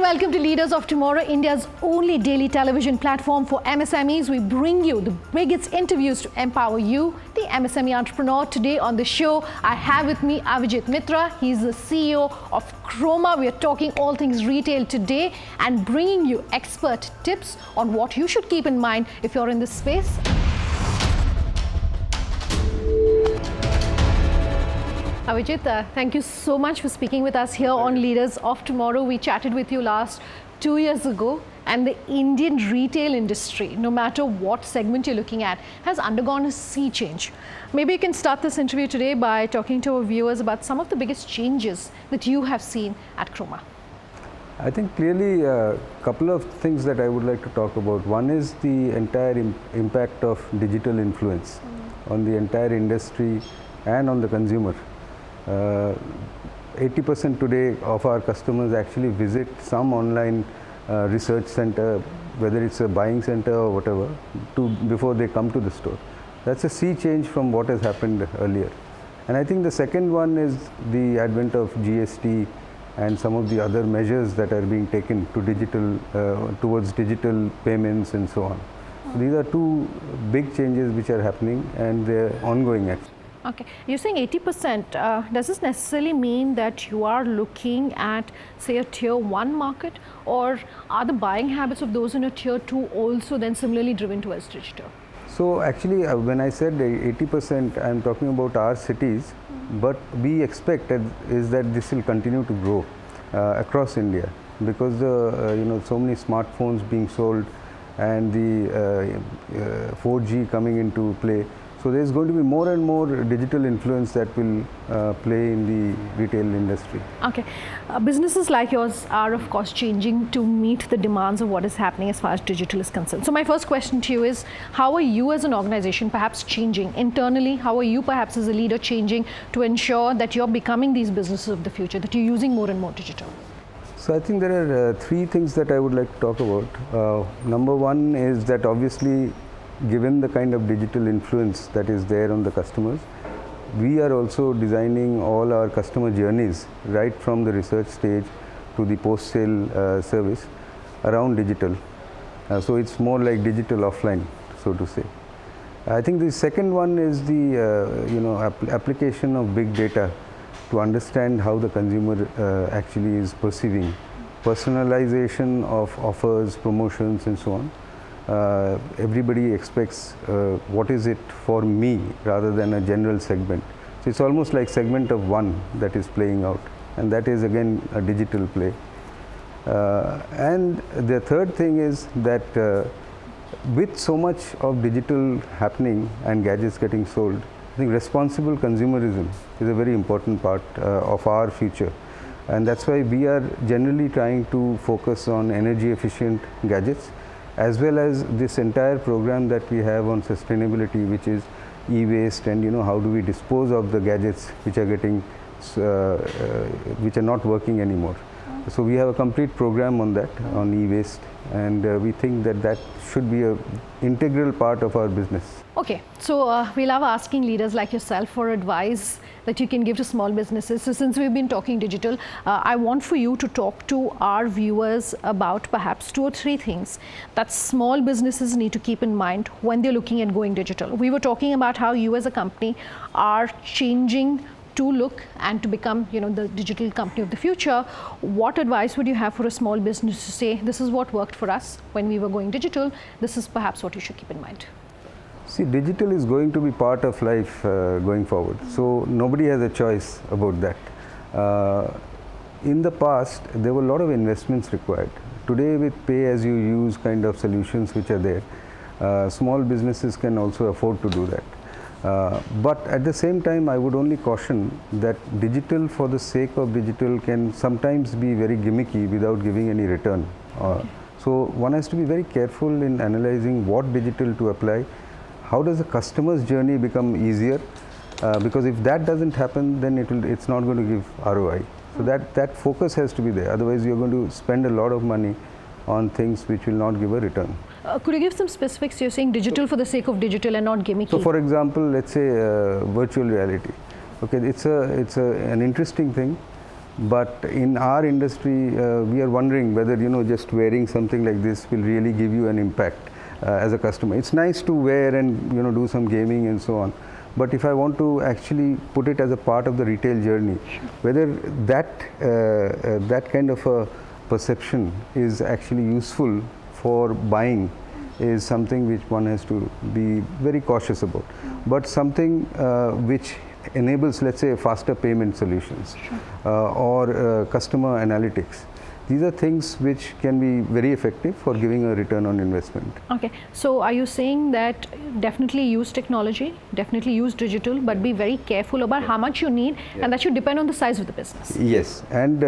welcome to Leaders of Tomorrow, India's only daily television platform for MSMEs. We bring you the biggest interviews to empower you, the MSME entrepreneur. Today on the show, I have with me Avijit Mitra. He's the CEO of Croma. We are talking all things retail today and bringing you expert tips on what you should keep in mind if you're in this space. Avijit, thank you so much for speaking with us here on Leaders of Tomorrow. We chatted with you last 2 years ago, and the Indian retail industry, no matter what segment you're looking at, has undergone a sea change. Maybe you can start this interview today by talking to our viewers about some of the biggest changes that you have seen at Croma. I think clearly a couple of things that I would like to talk about. One is the entire impact of digital influence on the entire industry and on the consumer. 80% today of our customers actually visit some online research center, whether it's a buying center or whatever, before they come to the store. That's a sea change from what has happened earlier. And I think the second one is the advent of GST and some of the other measures that are being taken to towards digital payments and so on. These are two big changes which are happening, and they're ongoing actually. Okay, you're saying 80%. Does this necessarily mean that you are looking at, say, a tier 1 market, or are the buying habits of those in a tier 2 also then similarly driven towards digital? So actually, when I said 80%, I'm talking about our cities, but we expect is that this will continue to grow across India, because so many smartphones being sold and the 4G coming into play. So there's going to be more and more digital influence that will play in the retail industry. Okay. Businesses like yours are, of course, changing to meet the demands of what is happening as far as digital is concerned. So my first question to you is, how are you as an organization perhaps changing internally? How are you perhaps as a leader changing to ensure that you're becoming these businesses of the future, that you're using more and more digital? So I think there are three things that I would like to talk about. Number one is that obviously, given the kind of digital influence that is there on the customers, we are also designing all our customer journeys right from the research stage to the post-sale service around digital. So it's more like digital offline, so to say. I think the second one is the application of big data to understand how the consumer actually is perceiving, personalization of offers, promotions, and so on. Everybody expects what is it for me rather than a general segment. So it's almost like segment of one that is playing out, and that is again a digital play. And the third thing is that with so much of digital happening and gadgets getting sold, I think responsible consumerism is a very important part of our future. And that's why we are generally trying to focus on energy efficient gadgets, as well as this entire program that we have on sustainability, which is e-waste, and how do we dispose of the gadgets which are not working anymore. So we have a complete program on that, on e-waste, and we think that should be an integral part of our business. Okay, so we love asking leaders like yourself for advice that you can give to small businesses. So since we've been talking digital, I want for you to talk to our viewers about perhaps 2 or 3 things that small businesses need to keep in mind when they're looking at going digital. We were talking about how you as a company are changing to look and to become, the digital company of the future. What advice would you have for a small business to say, this is what worked for us when we were going digital, this is perhaps what you should keep in mind? See, digital is going to be part of life going forward. So nobody has a choice about that. In the past, there were a lot of investments required. Today, with pay-as-you-use kind of solutions which are there, small businesses can also afford to do that. But at the same time, I would only caution that digital for the sake of digital can sometimes be very gimmicky without giving any return. So one has to be very careful in analyzing what digital to apply. How does the customer's journey become easier? Because if that doesn't happen, then it's not going to give ROI. So that focus has to be there. Otherwise, you're going to spend a lot of money on things which will not give a return. Could you give some specifics? You're saying digital for the sake of digital and not gimmicky. So for example, let's say virtual reality. Okay, it's an interesting thing, But in our industry, we are wondering whether just wearing something like this will really give you an impact as a customer. It's nice to wear and do some gaming and so on. But if I want to actually put it as a part of the retail journey, whether that kind of a perception is actually useful for buying is something which one has to be very cautious about. But something which enables, let's say, faster payment solutions or customer analytics. These are things which can be very effective for giving a return on investment. Okay, so are you saying that definitely use technology, definitely use digital, but be very careful about how much you need, and that should depend on the size of the business? Yes, and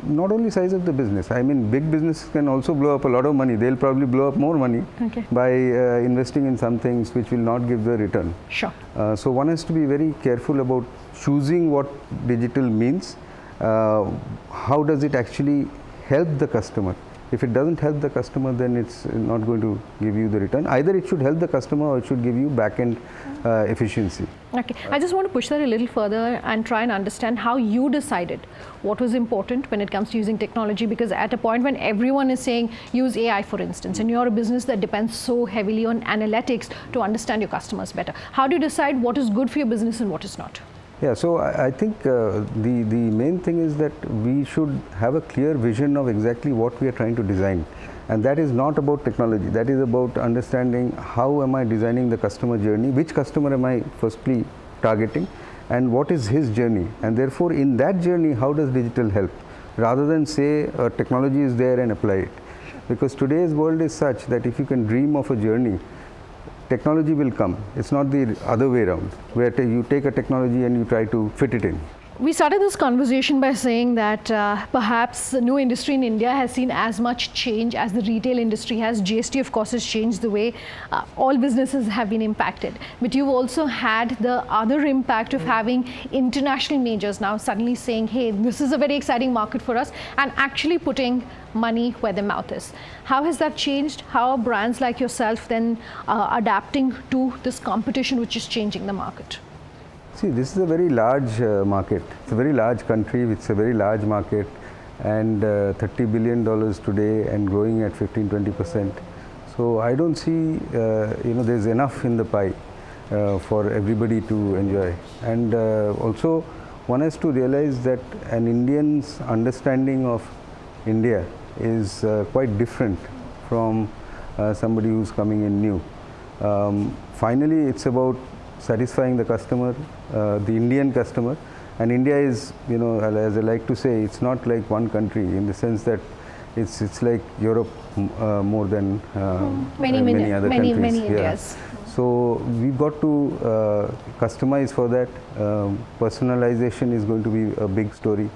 not only size of the business. I mean, big businesses can also blow up a lot of money. They'll probably blow up more money by investing in some things which will not give the return. Sure. So one has to be very careful about choosing what digital means. How does it actually help the customer? If it doesn't help the customer, then it's not going to give you the return. Either it should help the customer or it should give you back-end efficiency. Okay, I just want to push that a little further and try and understand how you decided what was important when it comes to using technology, because at a point when everyone is saying use AI, for instance, and you're a business that depends so heavily on analytics to understand your customers better, how do you decide what is good for your business and what is not? Yeah, so I think the main thing is that we should have a clear vision of exactly what we are trying to design, and that is not about technology. That is about understanding how am I designing the customer journey, which customer am I firstly targeting, and what is his journey, and therefore in that journey how does digital help, rather than say technology is there and apply it. Because today's world is such that if you can dream of a journey, technology will come. It's not the other way around, where you take a technology and you try to fit it in. We started this conversation by saying that perhaps no industry in India has seen as much change as the retail industry has. GST, of course, has changed the way all businesses have been impacted. But you've also had the other impact of having international majors now suddenly saying, hey, this is a very exciting market for us, and actually putting money where their mouth is. How has that changed? How are brands like yourself then adapting to this competition which is changing the market? See, this is a very large market. It's a very large country. It's a very large market, and $30 billion today and growing at 15-20%. So I don't see, there's enough in the pie for everybody to enjoy. And also, one has to realize that an Indian's understanding of India is quite different from somebody who's coming in new. Finally, it's about satisfying the customer, the Indian customer. And India is, as I like to say, it's not like one country in the sense that it's like Europe more than many other countries. Many Indias. So we've got to customize for that. Personalization is going to be a big story.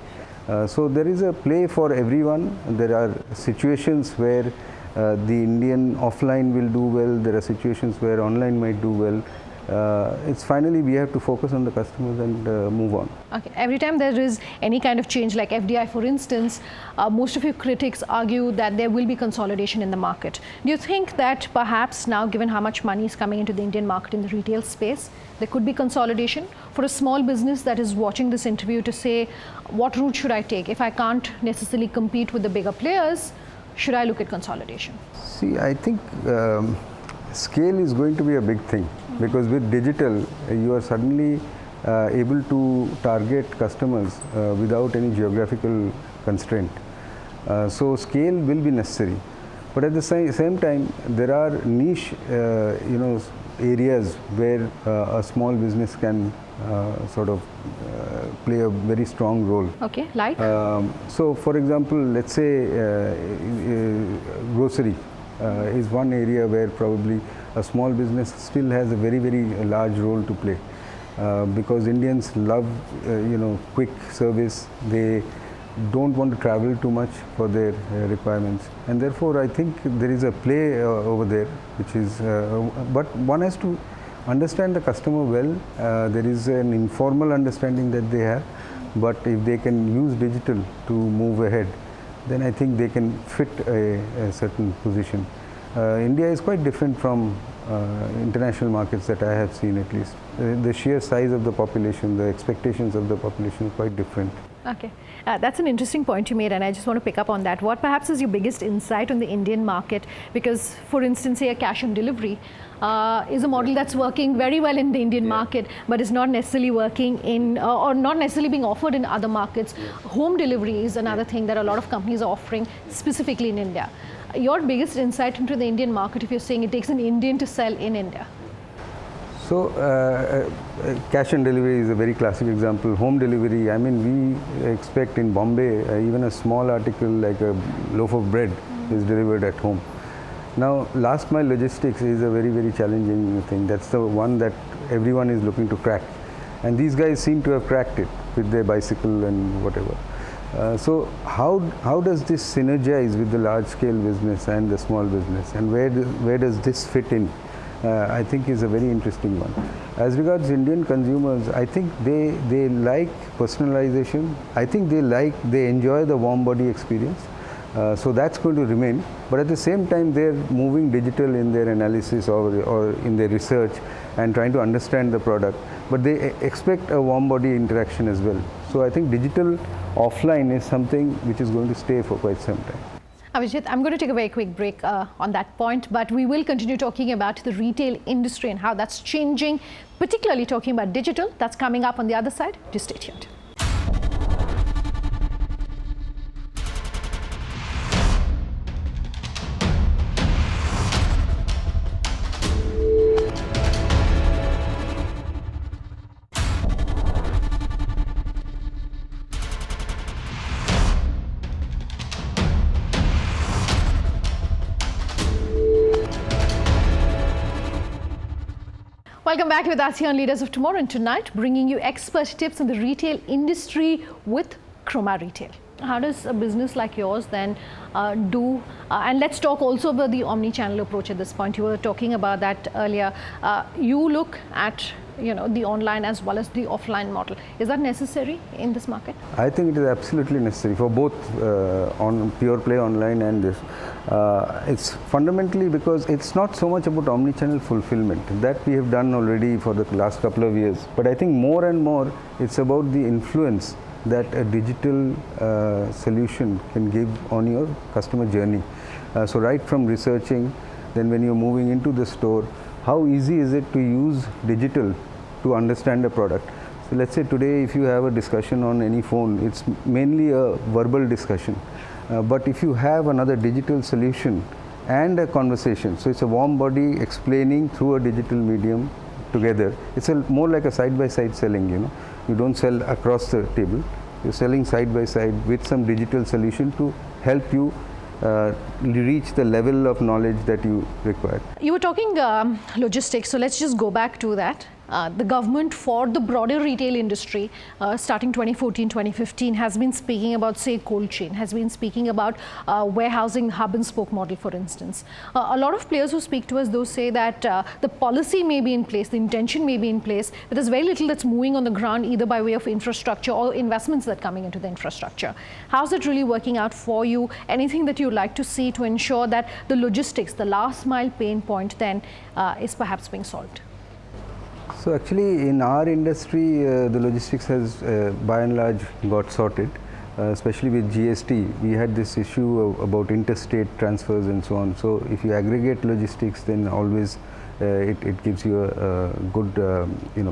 So there is a play for everyone. There are situations where the Indian offline will do well. There are situations where online might do well. It's finally we have to focus on the customers and move on. Okay. Every time there is any kind of change like FDI, for instance, most of your critics argue that there will be consolidation in the market. Do you think that perhaps now, given how much money is coming into the Indian market in the retail space, there could be consolidation for a small business that is watching this interview to say, what route should I take? If I can't necessarily compete with the bigger players, should I look at consolidation? See, I think scale is going to be a big thing, because with digital you are suddenly able to target customers without any geographical constraint. So scale will be necessary, but at the same time there are niche areas where a small business can sort of play a very strong role. Okay, like? So for example, let's say grocery is one area where probably a small business still has a very large role to play, because Indians love quick service. They don't want to travel too much for their requirements, and therefore I think there is a play over there, which is but one has to understand the customer well. There is an informal understanding that they have, but if they can use digital to move ahead, then I think they can fit a certain position. India is quite different from international markets that I have seen, at least. The sheer size of the population, the expectations of the population are quite different. Okay, that's an interesting point you made, and I just want to pick up on that. What perhaps is your biggest insight on the Indian market? Because, for instance, say a cash on delivery is a model that's working very well in the Indian market, but is not necessarily working in or not necessarily being offered in other markets. Home delivery is another thing that a lot of companies are offering specifically in India. Your biggest insight into the Indian market, if you're saying it takes an Indian to sell in India? So, cash on delivery is a very classic example. Home delivery, I mean, we expect in Bombay, even a small article like a loaf of bread is delivered at home. Now, last mile logistics is a very, very challenging thing. That's the one that everyone is looking to crack. And these guys seem to have cracked it with their bicycle and whatever. So, how does this synergize with the large scale business and the small business, and where does this fit in? I think is a very interesting one. As regards Indian consumers, I think they like personalization. I think they enjoy the warm body experience. So that's going to remain. But at the same time, they're moving digital in their analysis or in their research and trying to understand the product. But they expect a warm body interaction as well. So I think digital offline is something which is going to stay for quite some time. Avijit, I'm going to take a very quick break on that point, but we will continue talking about the retail industry and how that's changing, particularly talking about digital. That's coming up on the other side. Just stay tuned. Welcome back with us here on Leaders of Tomorrow, and tonight bringing you expert tips on the retail industry with Croma Retail. How does a business like yours then do, and let's talk also about the omni-channel approach at this point. You were talking about that earlier. You look at the online as well as the offline model. Is that necessary in this market? I think it is absolutely necessary for both on pure play online and this. It's fundamentally because it's not so much about omni-channel fulfillment that we have done already for the last couple of years, but I think more and more it's about the influence that a digital solution can give on your customer journey. So right from researching, then when you're moving into the store, how easy is it to use digital to understand a product? So let's say today if you have a discussion on any phone, it's mainly a verbal discussion. But if you have another digital solution and a conversation, so it's a warm body explaining through a digital medium together. It's more like a side-by-side selling, You don't sell across the table. You're selling side by side with some digital solution to help you reach the level of knowledge that you require. You were talking logistics, so let's just go back to that. The government for the broader retail industry starting 2014, 2015 has been speaking about, say, cold chain, has been speaking about warehousing hub and spoke model, for instance. A lot of players who speak to us, though, say that the policy may be in place, the intention may be in place, but there's very little that's moving on the ground, either by way of infrastructure or investments that are coming into the infrastructure. How's it really working out for you? Anything that you'd like to see to ensure that the logistics, the last mile pain point then is perhaps being solved? So actually in our industry, the logistics has by and large got sorted, especially with GST. We had this issue about interstate transfers and so on. So if you aggregate logistics, then always it gives you a good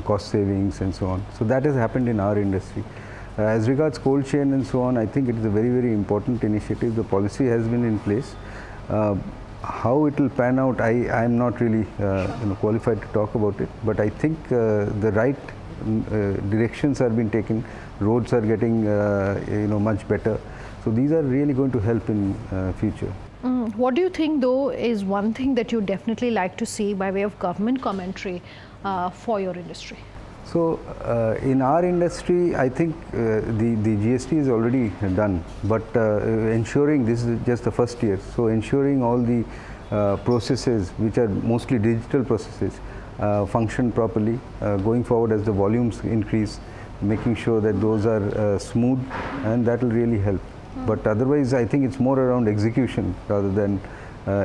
cost savings and so on. So that has happened in our industry. As regards cold chain and so on, I think it is a very, very important initiative. The policy has been in place. How it will pan out, I am not really qualified to talk about it, but I think the right directions are being taken. Roads are getting much better. So these are really going to help in future. What do you think, though, is one thing that you definitely like to see by way of government commentary for your industry? So in our industry, I think the GST is already done, but ensuring this is just the first year. So ensuring all the processes, which are mostly digital processes, function properly going forward as the volumes increase, making sure that those are smooth, and that will really help. But otherwise, I think it's more around execution rather than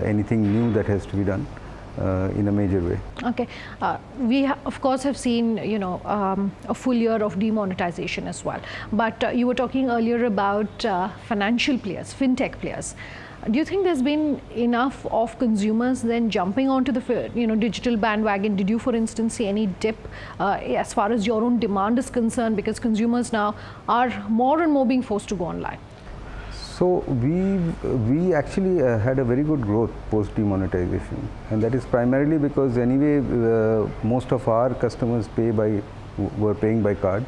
anything new that has to be done. in a major way. Okay, we of course have seen a full year of demonetization as well. But you were talking earlier about financial players, fintech players. Do you think there's been enough of consumers then jumping onto the digital bandwagon? Did you, for instance, see any dip as far as your own demand is concerned, because consumers now are more and more being forced to go online? So we actually had a very good growth post demonetization, and that is primarily because anyway most of our customers were paying by card.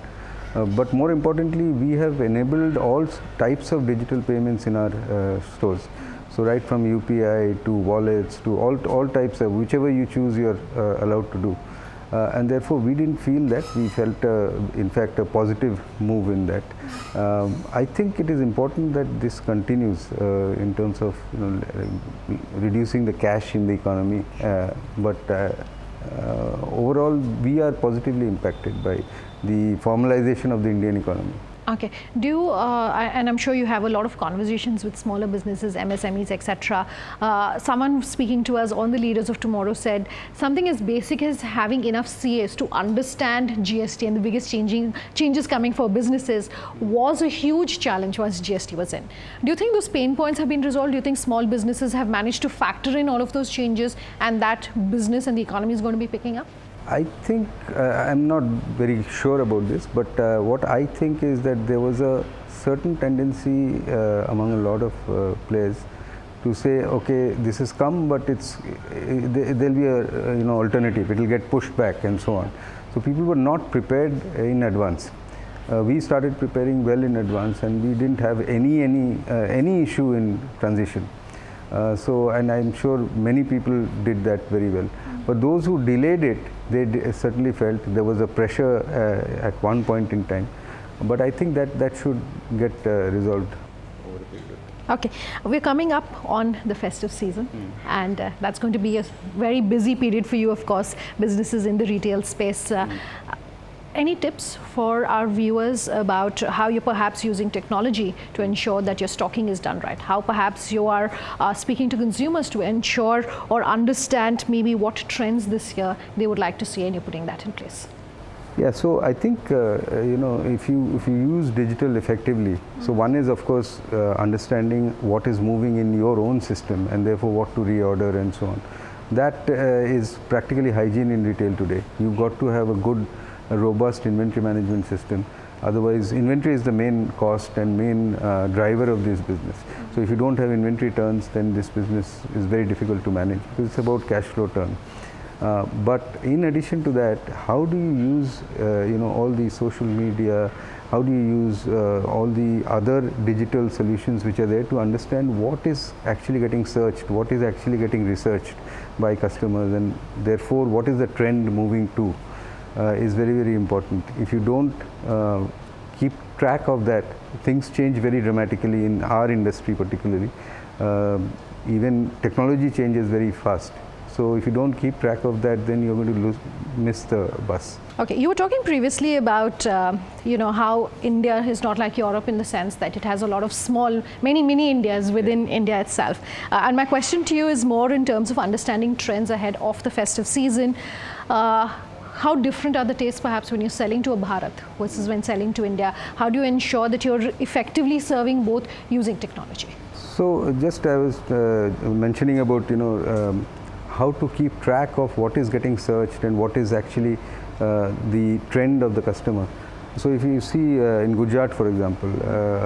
But more importantly, we have enabled all types of digital payments in our stores. So right from UPI to wallets to all types of whichever you choose, you're allowed to do. And therefore, we didn't feel that. We felt, in fact, a positive move in that. I think it is important that this continues in terms of reducing the cash in the economy. But overall, we are positively impacted by the formalization of the Indian economy. Okay. Do you, and I'm sure you have a lot of conversations with smaller businesses, MSMEs, etc. Someone speaking to us on the Leaders of Tomorrow said something as basic as having enough CAs to understand GST and the biggest changes coming for businesses was a huge challenge once GST was in. Do you think those pain points have been resolved? Do you think small businesses have managed to factor in all of those changes and that business and the economy is going to be picking up? I think, I'm not very sure about this, but what I think is that there was a certain tendency among a lot of players to say, okay, this has come, but there'll be a alternative. It will get pushed back and so on. So people were not prepared in advance. We started preparing well in advance, and we didn't have any issue in transition. And I'm sure many people did that very well. But those who delayed it, they certainly felt there was a pressure at one point in time. But I think that should get resolved over a period of time. Okay, we're coming up on the festive season, and that's going to be a very busy period for you, of course, businesses in the retail space. Any tips for our viewers about how you're perhaps using technology to ensure that your stocking is done right? How perhaps you are speaking to consumers to ensure or understand maybe what trends this year they would like to see, and you're putting that in place? Yeah, so I think if you use digital effectively, so one is of course understanding what is moving in your own system and therefore what to reorder and so on. That is practically hygiene in retail today. You've got to have a robust inventory management system. Otherwise, inventory is the main cost and main driver of this business. So if you don't have inventory turns, then this business is very difficult to manage, because it's about cash flow turn. But in addition to that, how do you use all the social media? How do you use all the other digital solutions which are there to understand what is actually getting searched, what is actually getting researched by customers, and therefore what is the trend moving to? Is very, very important. If you don't keep track of that, things change very dramatically in our industry particularly. Even technology changes very fast. So if you don't keep track of that, then you're going to miss the bus. Okay, you were talking previously about how India is not like Europe in the sense that it has a lot of small, many Indias within India itself. And my question to you is more in terms of understanding trends ahead of the festive season. How different are the tastes perhaps when you're selling to a Bharat versus when selling to India? How do you ensure that you're effectively serving both using technology? So just I was mentioning about how to keep track of what is getting searched and what is actually the trend of the customer. So if you see in Gujarat, for example,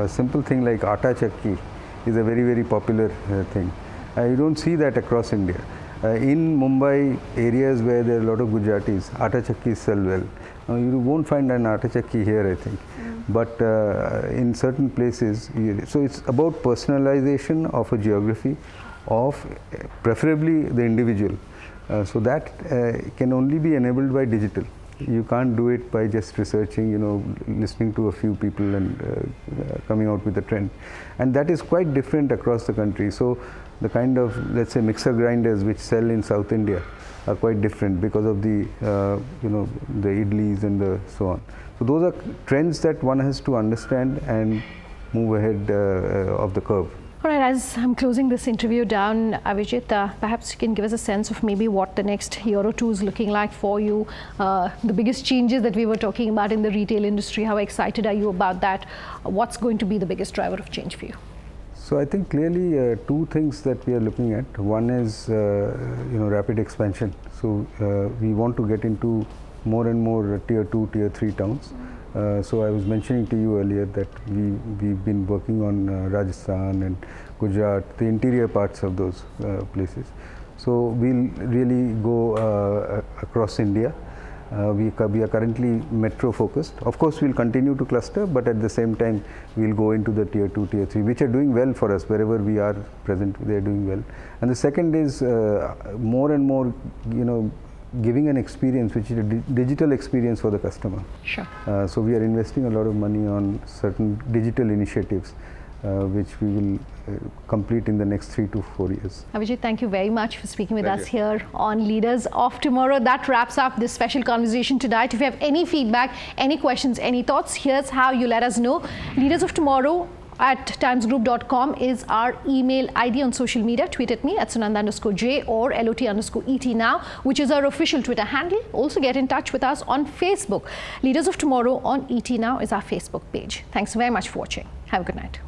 a simple thing like atta chakki is a very, very popular thing. You don't see that across India. In Mumbai, areas where there are a lot of Gujaratis, atta chakkis sell well. You won't find an atta chakki here, I think. But in certain places, so it's about personalization of a geography, of preferably the individual. So that can only be enabled by digital. You can't do it by just researching, listening to a few people and coming out with a trend. And that is quite different across the country. So the kind of, let's say, mixer grinders which sell in South India are quite different because of the, the idlis and so on. So those are trends that one has to understand and move ahead of the curve. All right, as I'm closing this interview down, Avijit, perhaps you can give us a sense of maybe what the next year or two is looking like for you, the biggest changes that we were talking about in the retail industry. How excited are you about that? What's going to be the biggest driver of change for you? So I think clearly two things that we are looking at. One is rapid expansion. So we want to get into more and more tier 2, tier 3 towns. So I was mentioning to you earlier that we've been working on Rajasthan and Gujarat, the interior parts of those places. So we'll really go across India. We are currently metro focused. Of course, we'll continue to cluster, but at the same time, we'll go into the tier 2, tier 3, which are doing well for us. Wherever we are present, they're doing well. And the second is more and more, giving an experience which is a digital experience for the customer. Sure. So we are investing a lot of money on certain digital initiatives which we will complete in the next 3 to 4 years. Avijit, thank you very much for speaking with us here on Leaders of Tomorrow. That wraps up this special conversation tonight. If you have any feedback, any questions, any thoughts, here's how you let us know. Leaders of Tomorrow at timesgroup.com is our email ID on social media. Tweet at me at Sunanda_J or LOT_ET now, which is our official Twitter handle. Also get in touch with us on Facebook. Leaders of Tomorrow on ET Now is our Facebook page. Thanks very much for watching. Have a good night.